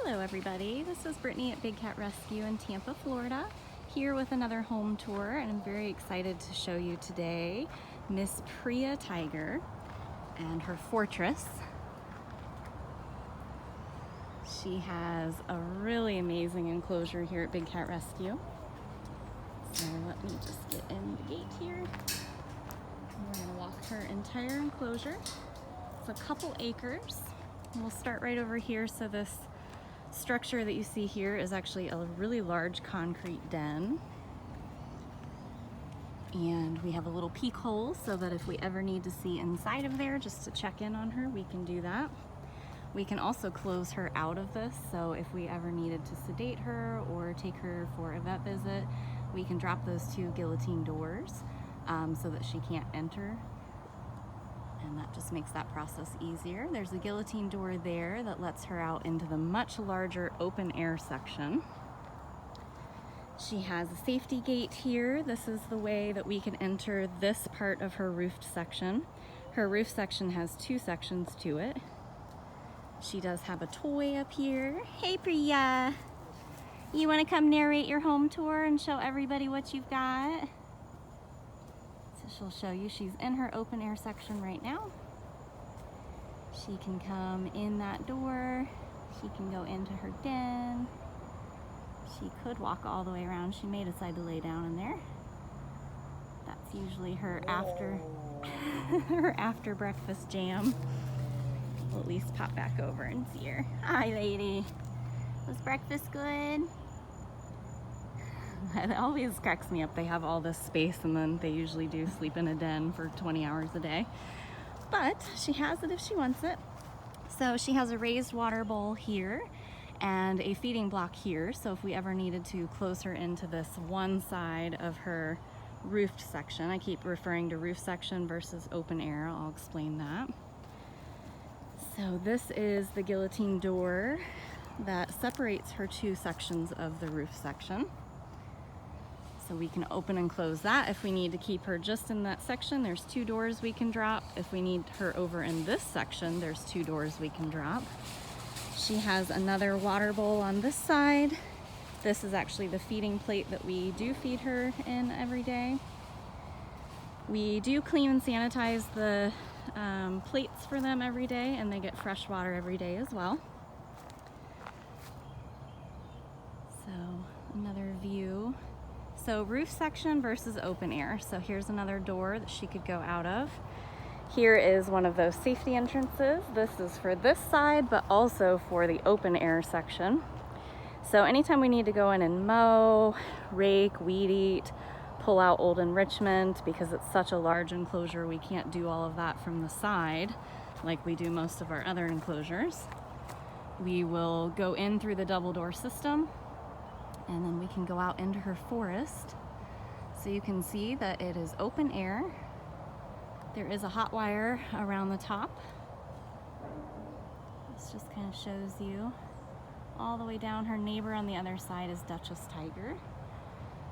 Hello everybody, this is Brittany at Big Cat Rescue in Tampa, Florida, here with another home tour, and I'm very excited to show you today Miss Priya Tiger and her fortress. She has a really amazing enclosure here at Big Cat Rescue. So let me just get in the gate here. We're going to walk her entire enclosure. It's a couple acres. We'll start right over here. So this structure that you see here is actually a really large concrete den. And we have a little peek hole so that if we ever need to see inside of there just to check in on her, we can do that. We can also close her out of this, so if we ever needed to sedate her or take her for a vet visit, we can drop those two guillotine doors so that she can't enter. And that just makes that process easier. There's a guillotine door there that lets her out into the much larger open air section. She has a safety gate here. This is the way that we can enter this part of her roofed section. Her roof section has two sections to it. She does have a toy up here. Hey Priya, you want to come narrate your home tour and show everybody what you've got? So she'll show you. She's in her open air section right now. She can come in that door. She can go into her den. She could walk all the way around. She may decide to lay down in there. That's usually her after breakfast jam. We'll at least pop back over and see her. Hi lady, was breakfast good? It always cracks me up. They have all this space and then they usually do sleep in a den for 20 hours a day. But she has it if she wants it. So she has a raised water bowl here and a feeding block here. So if we ever needed to close her into this one side of her roofed section, I keep referring to roof section versus open air. I'll explain that. So this is the guillotine door that separates her two sections of the roof section. So we can open and close that. If we need to keep her just in that section, there's two doors we can drop. If we need her over in this section, there's two doors we can drop. She has another water bowl on this side. This is actually the feeding plate that we do feed her in every day. We do clean and sanitize the plates for them every day, and they get fresh water every day as well. So another view. So roof section versus open air. So here's another door that she could go out of. Here is one of those safety entrances. This is for this side, but also for the open air section. So anytime we need to go in and mow, rake, weed eat, pull out old enrichment, because it's such a large enclosure, we can't do all of that from the side like we do most of our other enclosures. We will go in through the double door system, and then we can go out into her forest. So you can see that it is open air. There is a hot wire around the top. This just kind of shows you all the way down. Her neighbor on the other side is Duchess Tiger.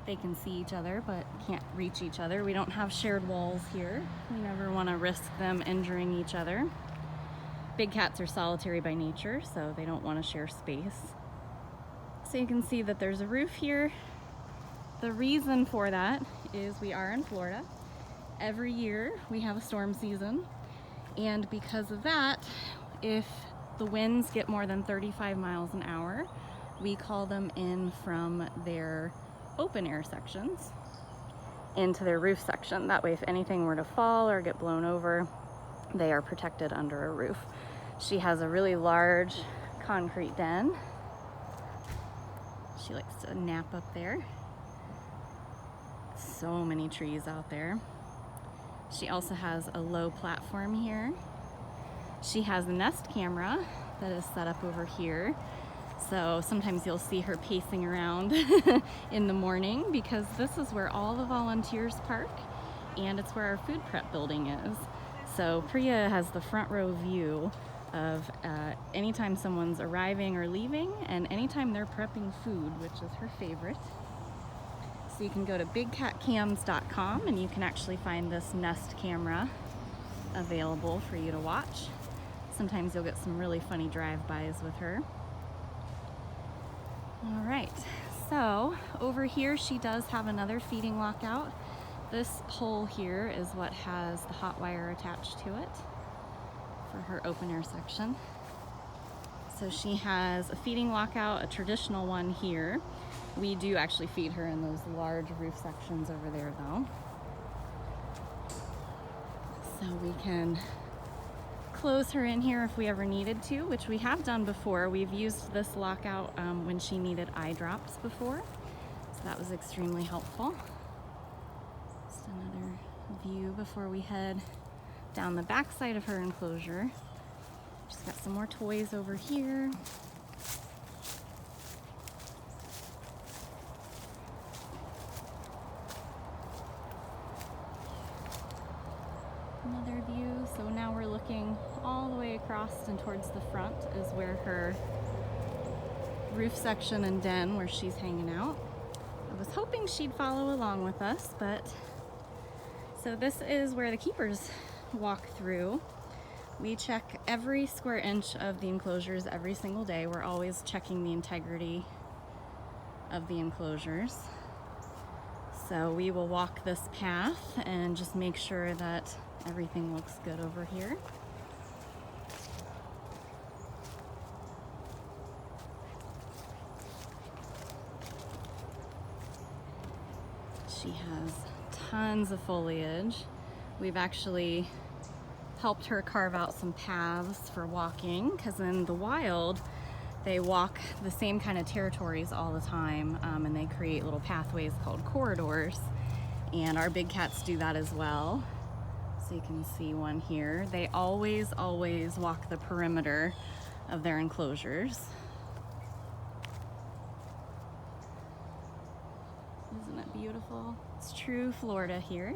They can see each other but can't reach each other. We don't have shared walls here. We never want to risk them injuring each other. Big cats are solitary by nature, so they don't want to share space. So you can see that there's a roof here. The reason for that is we are in Florida. Every year we have a storm season, and because of that, if the winds get more than 35 miles an hour, we call them in from their open air sections into their roof section. That way, if anything were to fall or get blown over, they are protected under a roof. She has a really large concrete den. She likes to nap up there. So many trees out there. She also has a low platform here. She has a Nest camera that is set up over here. So sometimes you'll see her pacing around in the morning, because this is where all the volunteers park, and it's where our food prep building is. So Priya has the front row view of anytime someone's arriving or leaving, and anytime they're prepping food, which is her favorite. So you can go to bigcatcams.com and you can actually find this Nest camera available for you to watch. Sometimes you'll get some really funny drive-bys with her. All right, so over here she does have another feeding lockout. This hole here is what has the hot wire attached to it for her open air section. So she has a feeding lockout, a traditional one here. We do actually feed her in those large roof sections over there though. So we can close her in here if we ever needed to, which we have done before. We've used this lockout when she needed eye drops before, so that was extremely helpful. Just another view before we head down the back side of her enclosure. She's got some more toys over here. Another view. So now we're looking all the way across and towards the front is where her roof section and den where she's hanging out. I was hoping she'd follow along with us, but so this is where the keepers walk through. We check every square inch of the enclosures every single day. We're always checking the integrity of the enclosures. So we will walk this path and just make sure that everything looks good over here. She has tons of foliage. We've actually helped her carve out some paths for walking, because in the wild they walk the same kind of territories all the time, and they create little pathways called corridors, and our big cats do that as well. So you can see one here. They always walk the perimeter of their enclosures. Isn't it beautiful? It's true Florida here.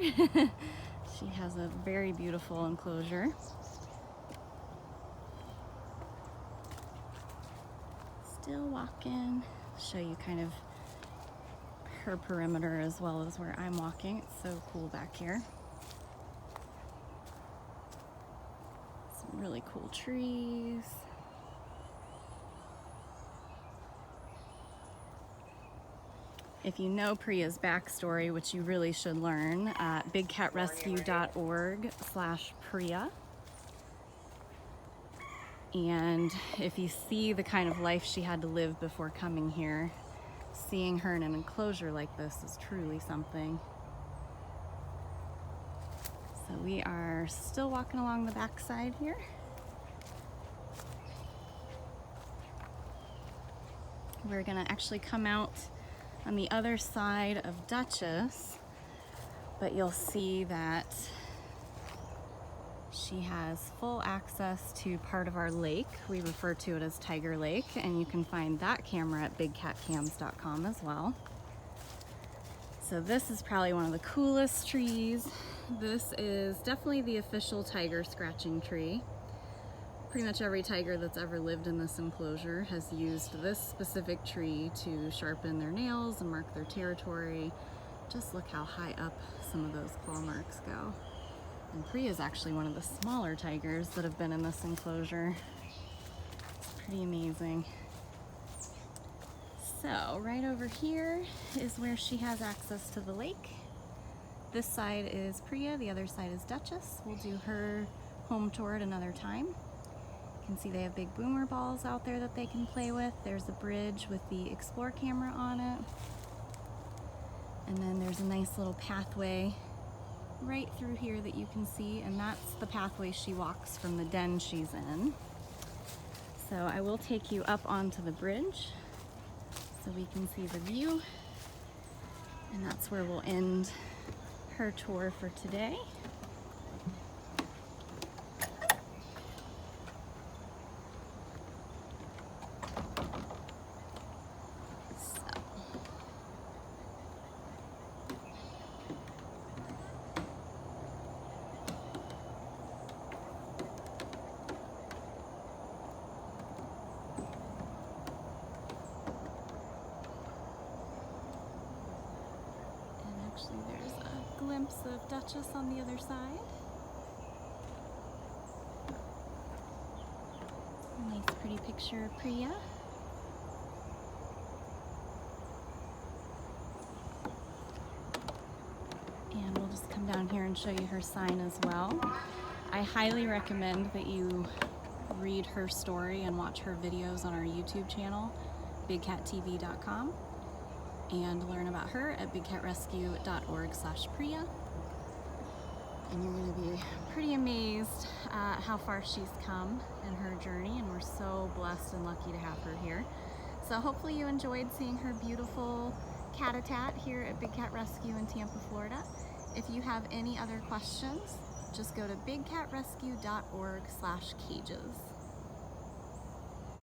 She has a very beautiful enclosure. Still walking. Show you kind of her perimeter as well as where I'm walking. It's so cool back here. Some really cool trees. If you know Priya's backstory, which you really should learn, bigcatrescue.org/Priya. And if you see the kind of life she had to live before coming here, seeing her in an enclosure like this is truly something. So we are still walking along the back side here. We're gonna actually come out on the other side of Duchess, but you'll see that she has full access to part of our lake. We refer to it as Tiger Lake, and you can find that camera at bigcatcams.com as well. So this is probably one of the coolest trees. This is definitely the official tiger scratching tree. Pretty much every tiger that's ever lived in this enclosure has used this specific tree to sharpen their nails and mark their territory. Just look how high up some of those claw marks go. And Priya is actually one of the smaller tigers that have been in this enclosure. It's pretty amazing. So right over here is where she has access to the lake. This side is Priya, the other side is Duchess. We'll do her home tour at another time. You can see they have big boomer balls out there that they can play with. There's a bridge with the Explore camera on it. And then there's a nice little pathway right through here that you can see, and that's the pathway she walks from the den she's in. So I will take you up onto the bridge so we can see the view, and that's where we'll end her tour for today. There's a glimpse of Duchess on the other side. A nice pretty picture of Priya. just come down here and show you her sign as well. I highly recommend that you read her story and watch her videos on our YouTube channel, bigcattv.com, and learn about her at bigcatrescue.org/Priya. And you're going to be pretty amazed at how far she's come in her journey, and we're so blessed and lucky to have her here. So hopefully you enjoyed seeing her beautiful cat-a-tat here at Big Cat Rescue in Tampa, Florida. If you have any other questions, just go to bigcatrescue.org/cages.